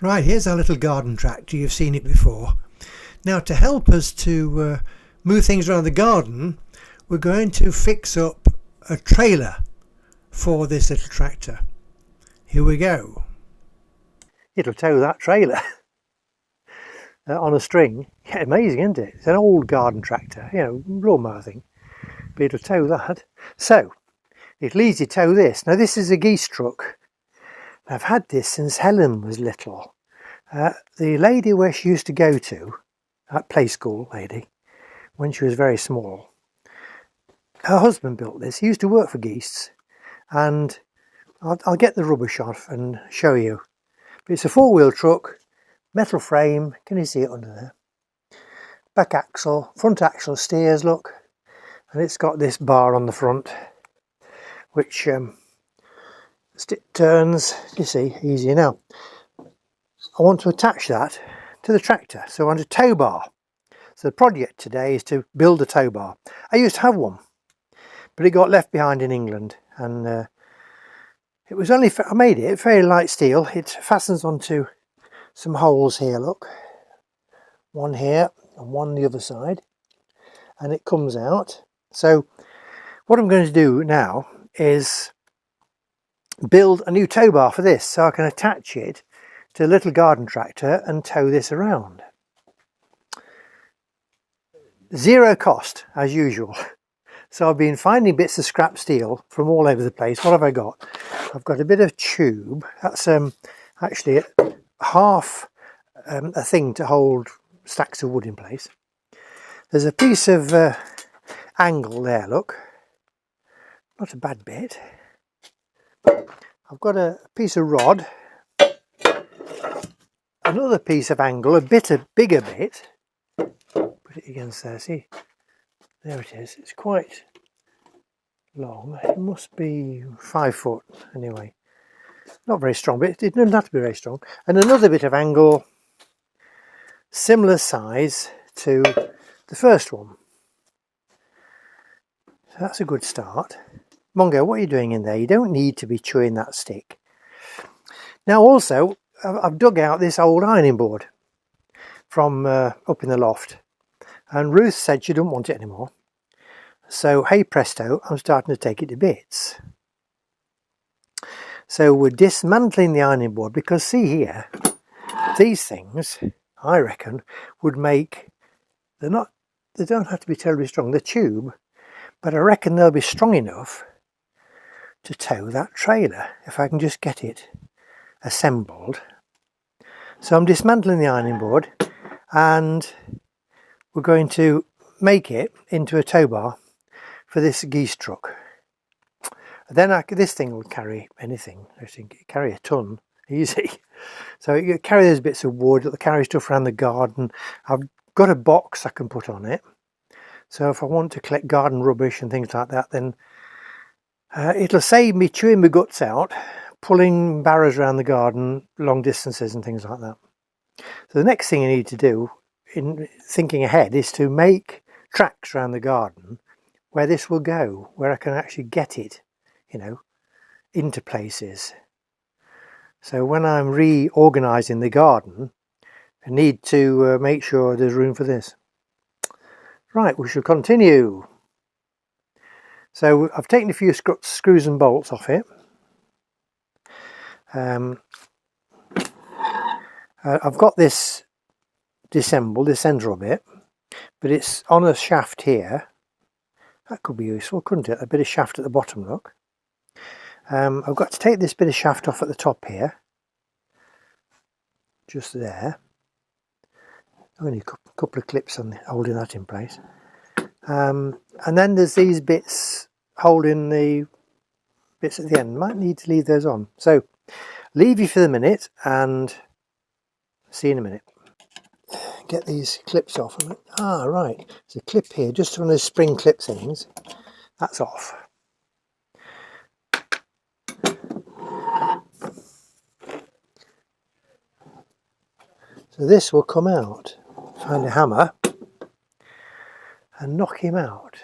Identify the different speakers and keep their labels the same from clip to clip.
Speaker 1: Right, here's our little garden tractor. You've seen it before. Now, to help us to move things around the garden, we're going to fix up a trailer for this little tractor. Here we go. It'll tow that trailer on a string. Yeah, amazing, isn't it? It's an old garden tractor, lawnmower thing, but it'll tow that. So it'll easily tow this. Now, this is a geese truck. I've had this since Helen was little. The lady where she used to go to, that play school lady, when she was very small, her husband built this. He used to work for geese, and I'll get the rubbish off and show you. But it's a four-wheel truck, metal frame. Can you see it under there? Back axle, front axle steers, look, and it's got this bar on the front, which turns. You see, easier now. I want to attach that to the tractor, so I want a tow bar. So the project today is to build a tow bar. I used to have one, but it got left behind in England, and it was only, I made it very light steel. It fastens onto some holes here, look, one here and one on the other side, and it comes out. So what I'm going to do now is build a new tow bar for this, so I can attach it to a little garden tractor and tow this around. Zero cost as usual. So I've been finding bits of scrap steel from all over the place. What have I got? I've got a bit of tube. That's actually half a thing to hold stacks of wood in place. There's a piece of angle there, look. Not a bad bit. I've got a piece of rod. Another piece of angle, a bigger bit. Put it against there, see? There it is. It's quite long. It must be 5 foot anyway. Not very strong, but it doesn't have to be very strong. And another bit of angle, similar size to the first one. So that's a good start. Mongo, what are you doing in there? You don't need to be chewing that stick. Now also, I've dug out this old ironing board from up in the loft, and Ruth said she didn't want it anymore. So hey presto, I'm starting to take it to bits. So we're dismantling the ironing board, because see here, these things, I reckon, would make, they don't have to be terribly strong, the tube, but I reckon they'll be strong enough to tow that trailer if I can just get it assembled. So I'm dismantling the ironing board, and we're going to make it into a tow bar for this geese truck. Then this thing will carry anything. I think it carry a ton easy. So you carry those bits of wood, it'll carry stuff around the garden. I've got a box I can put on it, so if I want to collect garden rubbish and things like that, then it'll save me chewing my guts out pulling barrows around the garden long distances and things like that. So the next thing you need to do in thinking ahead is to make tracks around the garden where this will go, where I can actually get it, into places. So when I'm reorganizing the garden, I need to make sure there's room for this. Right, we shall continue. So I've taken a few screws and bolts off it. I've got this disassembled, this central bit, but it's on a shaft here. That could be useful, couldn't it? A bit of shaft at the bottom, look. I've got to take this bit of shaft off at the top here, just there. Only a couple of clips on holding that in place. And then there's these bits holding the bits at the end. Might need to leave those on. So leave you for the minute and see you in a minute. Get these clips off. Right, there's a clip here, just one of those spring clip things. That's off. So this will come out. Find a hammer and knock him out.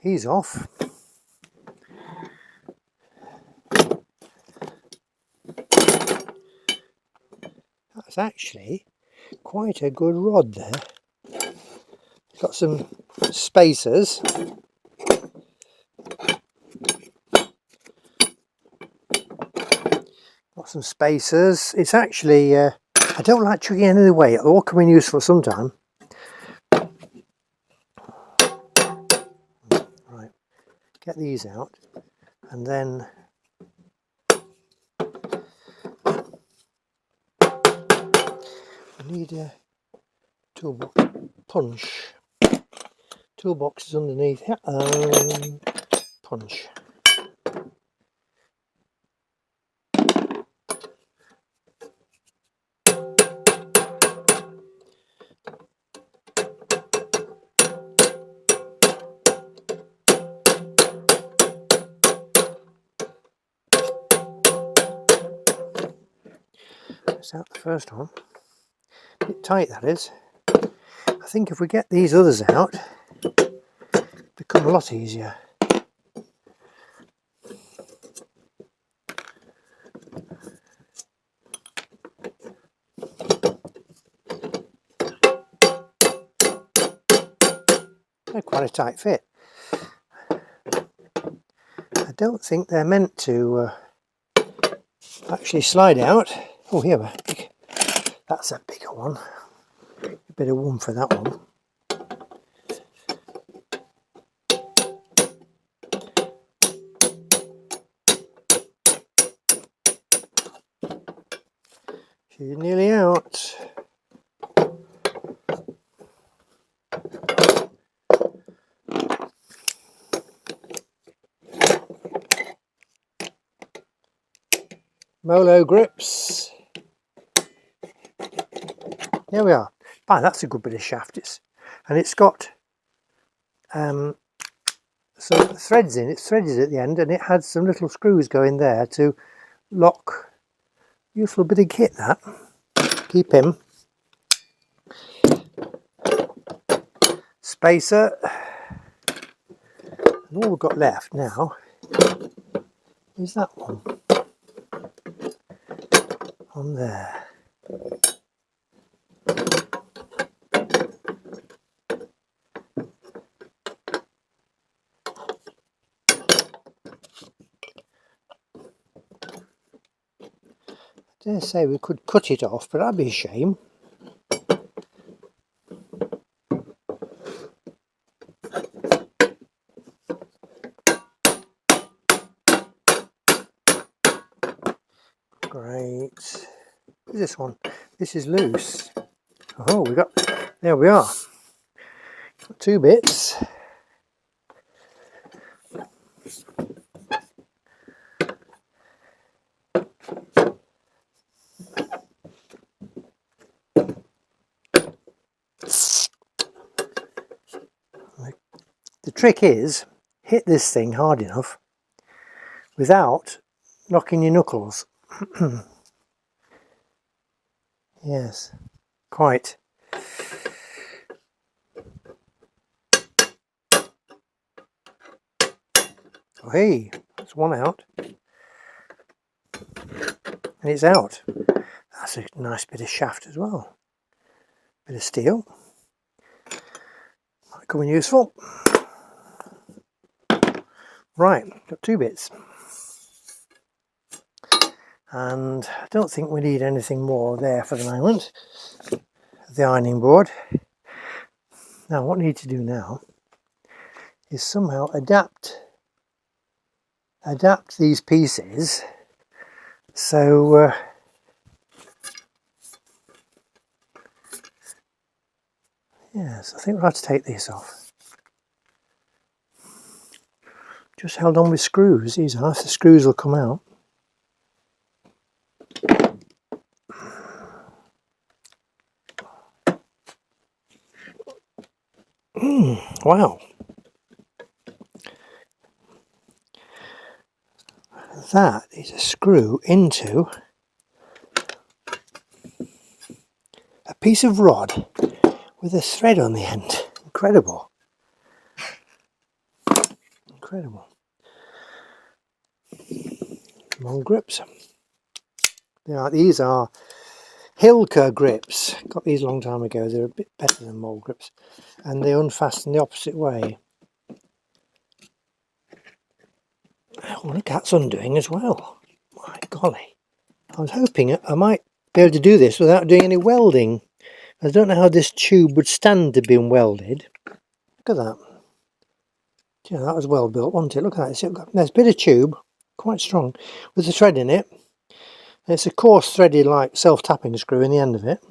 Speaker 1: he's off. That's actually quite a good rod there. It's got some spacers. Got some spacers. It's actually, I don't like chucking any of the way. It'll all come in useful sometime. Right, get these out, and then I need a toolbox punch. Toolbox is underneath here. Punch. That's out the first one. A bit tight, that is. I think if we get these others out, it'll become a lot easier. They're quite a tight fit. I don't think they're meant to actually slide out. Oh, here we are. That's a bigger one. A bit of room for that one. She's nearly out. Molo grips. There we are. Ah, that's a good bit of shaft. It's got some threads in. It's threaded at the end, and it had some little screws going there to lock. Useful bit of kit, that. Keep him. Spacer. And all we've got left now is that one on there. I dare say we could cut it off, but that'd be a shame. Great. This one, this is loose. Oh, there we are. Got two bits. The trick is, hit this thing hard enough without knocking your knuckles. Yes, quite. Oh, hey, that's one out. And it's out. That's a nice bit of shaft as well. Bit of steel. Might come in useful. Right, got two bits. And I don't think we need anything more there for the moment. The ironing board. Now what we need to do now is somehow adapt these pieces so yes, I think we'll have to take this off. Just held on with screws. These are, the screws will come out. Wow. That is a screw into a piece of rod with a thread on the end. Incredible. incredible. Mole grips. These are Hilker grips. Got these a long time ago. They're a bit better than mole grips, and they unfasten the opposite way. Oh, look, that's undoing as well. My golly. I was hoping I might be able to do this without doing any welding. I don't know how this tube would stand to being welded. Look at that. Yeah, that was well built, wasn't it? Look at that. There's a bit of tube, quite strong, with a thread in it. And it's a coarse threaded like self-tapping screw in the end of it.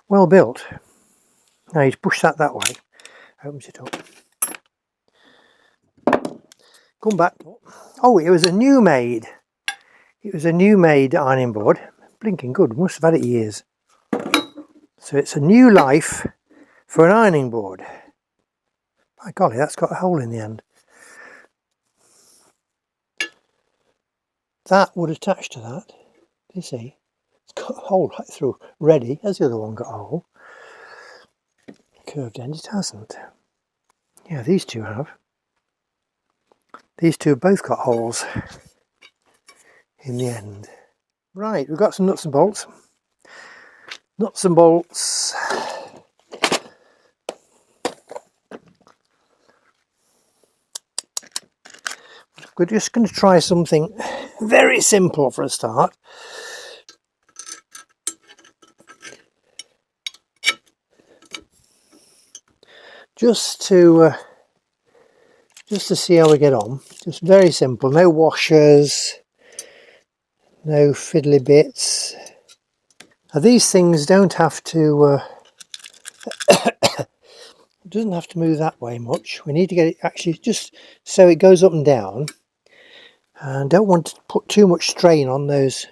Speaker 1: Well built. Now you push that way. Opens it up. Come back. Oh, it was a new made. It was a new made ironing board. Blinking good. Must have had it years. So it's a new life for an ironing board. By golly, that's got a hole in the end. That would attach to that. You see? It's got a hole right through. Ready. Has the other one got a hole? Curved end, it hasn't. Yeah, these two have. These two have both got holes in the end. Right, we've got some nuts and bolts. Nuts and bolts. We're just going to try something very simple for a start. Just to see how we get on. Just very simple. No washers. No fiddly bits. Now these things don't have to it doesn't have to move that way much. We need to get it actually just so it goes up and down, and don't want to put too much strain on this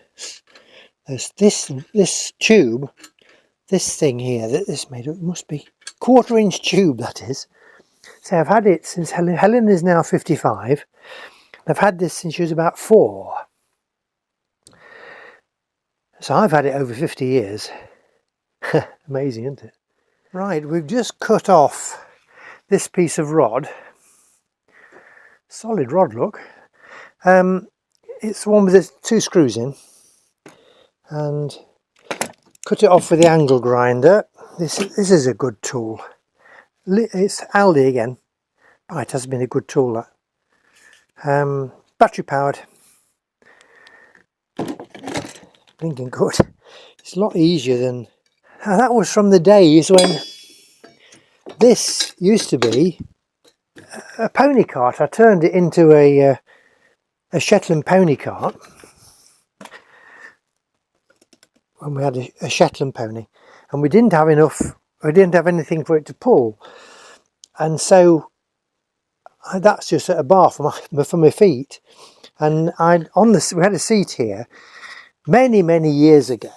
Speaker 1: tube, this thing here that this made up. It must be 1/4 inch tube, that is. So I've had it since Helen is now 55. I've had this since she was about 4. So I've had it over 50 years. Amazing, isn't it? Right, we've just cut off this piece of rod. Solid rod, look. It's the one with the 2 screws in. And cut it off with the angle grinder. This is a good tool. It's Aldi again. Oh, it has been a good tool, that. Battery powered. Blinking good. It's a lot easier than... Now, that was from the days when this used to be a pony cart. I turned it into a Shetland pony cart when we had a Shetland pony, and we didn't have anything for it to pull, and so that's just at a bar for my feet. And we had a seat here many years ago.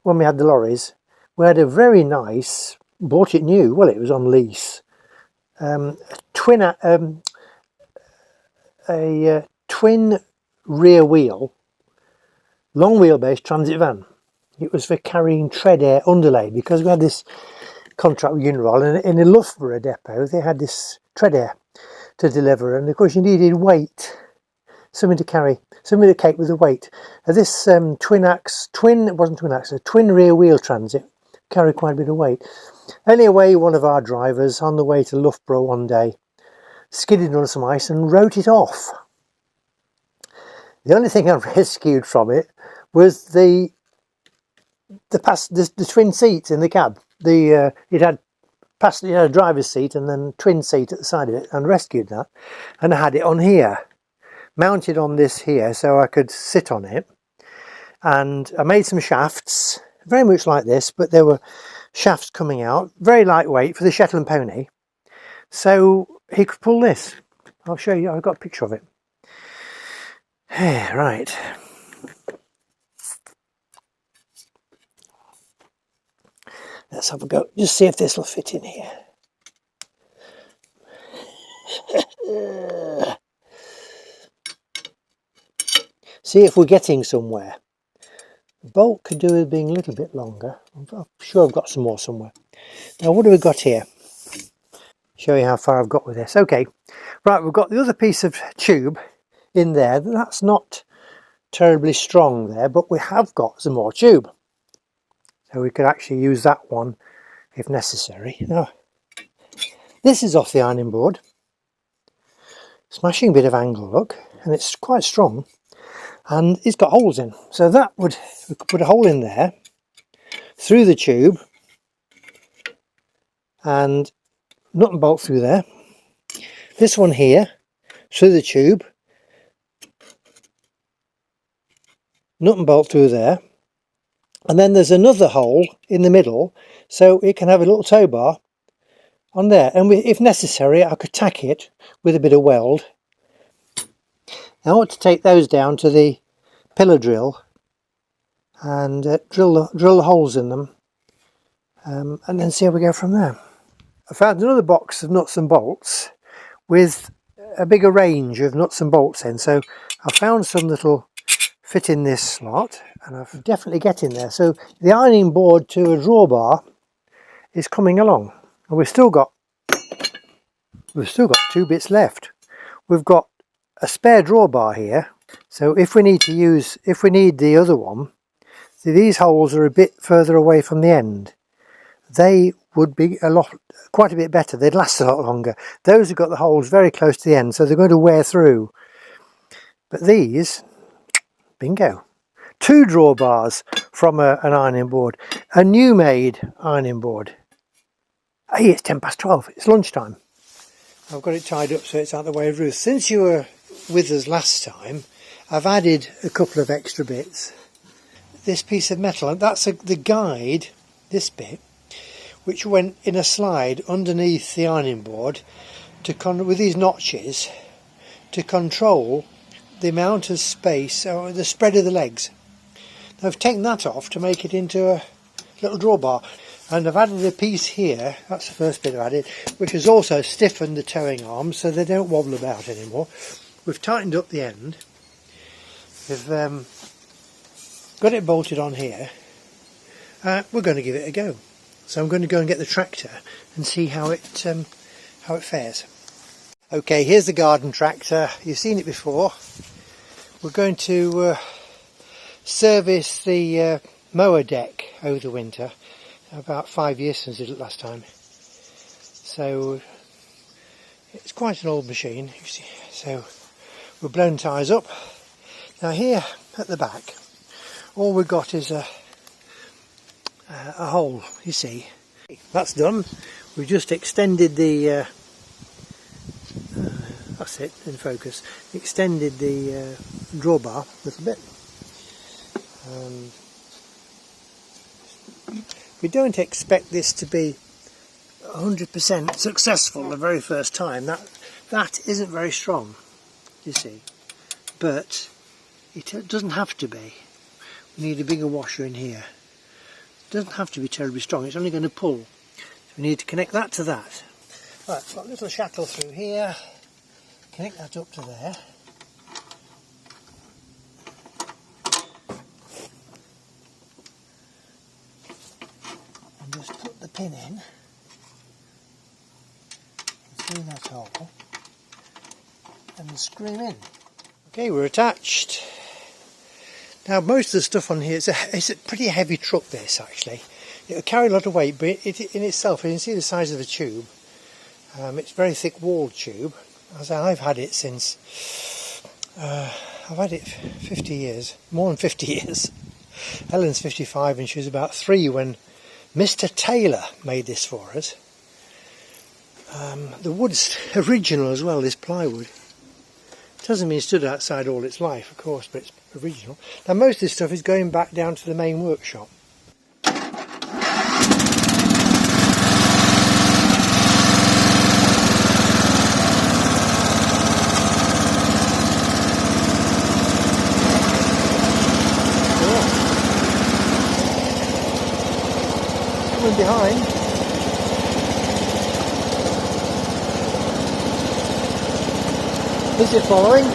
Speaker 1: When we had the lorries, we had a very nice, bought it new, well, it was on lease, twin rear wheel, long wheelbase transit van. It was for carrying tread air underlay, because we had this contract with Uniroyal, and in the Loughborough depot they had this tread air to deliver, and of course you needed weight, something to carry, something to cope with the weight. This twin rear wheel transit carried quite a bit of weight. Anyway, one of our drivers on the way to Loughborough one day skidded on some ice and wrote it off. The only thing I rescued from it was the twin seats in the cab. It had a driver's seat and then twin seat at the side of it, and rescued that, and I had it on here, mounted on this here, so I could sit on it. And I made some shafts, very much like this, but there were shafts coming out, very lightweight for the Shetland pony, so he could pull this. I'll show you, I've got a picture of it. Right. Let's have a go, just see if this will fit in here. See if we're getting somewhere. The bolt could do with being a little bit longer. I'm sure I've got some more somewhere. Now what have we got here? Show you how far I've got with this. Okay, right, we've got the other piece of tube in there. That's not terribly strong there, but we have got some more tube. So we could actually use that one if necessary. Now, this is off the ironing board. Smashing bit of angle, look, and it's quite strong. And it's got holes in. So that we could put a hole in there, through the tube, and nut and bolt through there. This one here, through the tube, nut and bolt through there. And then there's another hole in the middle, so it can have a little tow bar on there. And if necessary, I could tack it with a bit of weld. Now I want to take those down to the pillar drill and drill the holes in them, and then see how we go from there. I found another box of nuts and bolts with a bigger range of nuts and bolts in, so I found some that'll fit in this slot, and I've definitely get in there. So the ironing board to a drawbar is coming along, and we've still got 2 bits left. We've got a spare drawbar here, so if we need the other one, see, these holes are a bit further away from the end. They would be quite a bit better. They'd last a lot longer. Those have got the holes very close to the end, so they're going to wear through. But these, bingo. 2 drawbars from an ironing board. A new made ironing board. Hey, it's 12. It's lunchtime. I've got it tied up so it's out the way of Ruth. Since you were with us last time, I've added a couple of extra bits. This piece of metal, and that's the guide, this bit, which went in a slide underneath the ironing board with these notches to control the amount of space or the spread of the legs. Now I've taken that off to make it into a little drawbar, and I've added a piece here, that's the first bit I've added, which has also stiffened the towing arms so they don't wobble about anymore. We've tightened up the end. We've got it bolted on here. We're going to give it a go. So I'm going to go and get the tractor and see how it fares. Okay, here's the garden tractor. You've seen it before. We're going to service the mower deck over the winter. About 5 years since I did it last time. So it's quite an old machine. You see. So we've blown tyres up. Now here at the back, all we've got is a hole, you see. That's done. We've just extended the that's it, in focus. Extended the drawbar a little bit. We don't expect this to be 100% successful the very first time. That isn't very strong, you see. But it doesn't have to be. We need a bigger washer in here. It doesn't have to be terribly strong, it's only going to pull. So we need to connect that to that. Right, got a little shackle through here. Connect that up to there. And just put the pin in through that hole and screw in. Okay, we're attached. Now most of the stuff on here, it's a pretty heavy truck this actually. It'll carry a lot of weight, but it in itself, you can see the size of the tube. It's very thick walled tube. As I've had it since, I've had it 50 years, more than 50 years. Helen's 55 and she was about 3 when Mr. Taylor made this for us. The wood's original as well, this plywood. Doesn't mean it stood outside all its life, of course, but it's original. Now most of this stuff is going back down to the main workshop. Coming behind. Is it following?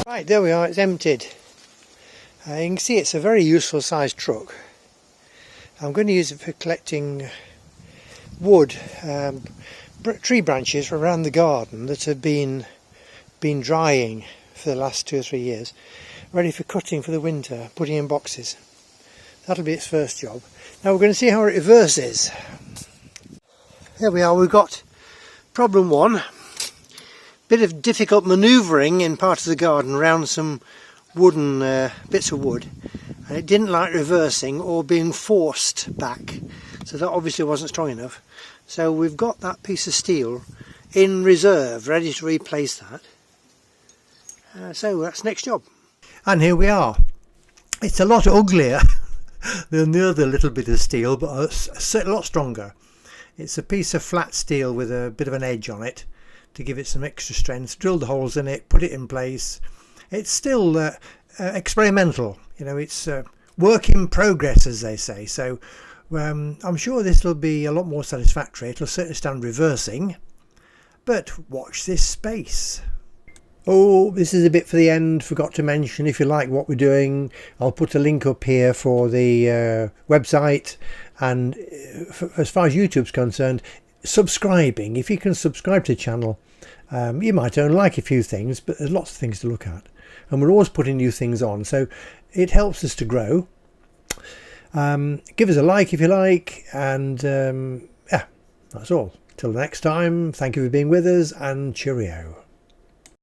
Speaker 1: Right, there we are, it's emptied. You can see it's a very useful sized truck. I'm going to use it for collecting wood, tree branches around the garden that have been drying for the last 2 or 3 years, ready for cutting for the winter, putting in boxes. That'll be its first job. Now we're going to see how it reverses. Here we are, we've got problem 1. Bit of difficult manoeuvring in part of the garden around some wooden bits of wood, and it didn't like reversing or being forced back, so that obviously wasn't strong enough. So we've got that piece of steel in reserve, ready to replace that. So that's next job. And here we are. It's a lot uglier than the other little bit of steel, but a lot stronger. It's a piece of flat steel with a bit of an edge on it to give it some extra strength. Drilled the holes in it, put it in place. It's still experimental, you know, it's work in progress, as they say. So I'm sure this will be a lot more satisfactory. It'll certainly stand reversing, but watch this space. Oh, this is a bit for the end. Forgot to mention, if you like what we're doing, I'll put a link up here for the website. And as far as YouTube's concerned, subscribing. If you can subscribe to the channel, you might only like a few things, but there's lots of things to look at. And we're always putting new things on, so it helps us to grow. Give us a like if you like, and yeah, that's all. Till next time, thank you for being with us, and cheerio.